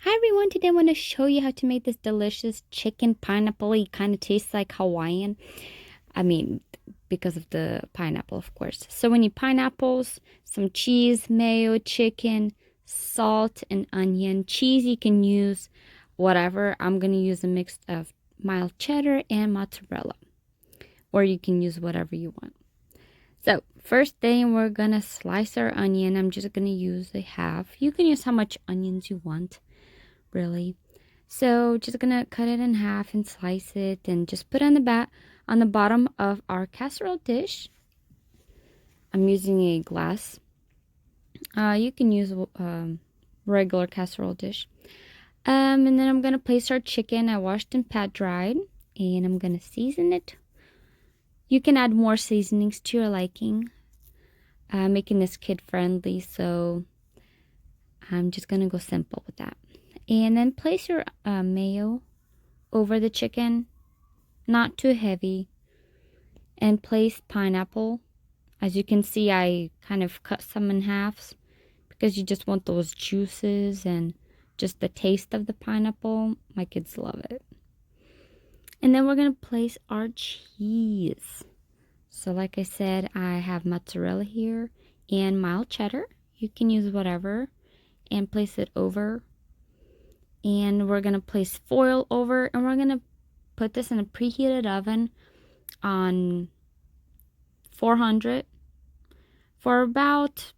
Hi everyone, today I want to show you how to make this delicious chicken pineapple. It kind of tastes like Hawaiian. I mean, because of the pineapple, of course. So we need pineapples, some cheese, mayo, chicken, salt, and onion. Cheese, you can use whatever. I'm going to use a mix of mild cheddar and mozzarella. Or you can use whatever you want. So first thing, we're going to slice our onion. I'm just going to use a half. You can use how much onions you want, really. So just gonna cut it in half and slice it and just put it on the bottom of our casserole dish. I'm using a glass. You can use regular casserole dish. And then I'm gonna place our chicken. I washed and pat dried, and I'm gonna season it. You can add more seasonings to your liking. Making this kid friendly, so I'm just gonna go simple with that. And then place your mayo over the chicken, not too heavy, and place pineapple. As you can see, I kind of cut some in halves because you just want those juices and just the taste of the pineapple. My kids love it. And then we're going to place our cheese. So like I said, I have mozzarella here and mild cheddar. You can use whatever and place it over. And we're going to place foil over, and we're going to put this in a preheated oven on 400 for about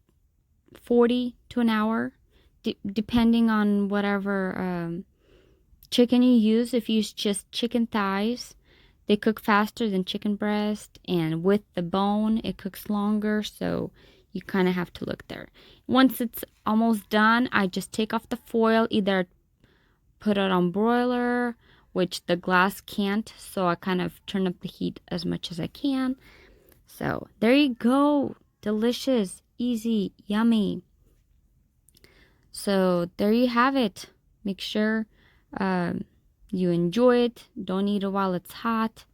40 to an hour, depending on whatever chicken you use. If you use just chicken thighs, they cook faster than chicken breast, and with the bone, it cooks longer, so you kind of have to look there. Once it's almost done, I just take off the foil, either put it on broiler, which the glass can't, so I kind of turn up the heat as much as I can. So there you go. Delicious, easy, yummy. So there you have it. Make sure you enjoy it. Don't eat it while it's hot,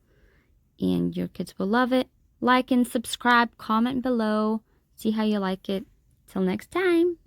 and your kids will love it. Like and subscribe, comment below, see how you like it. Till next time.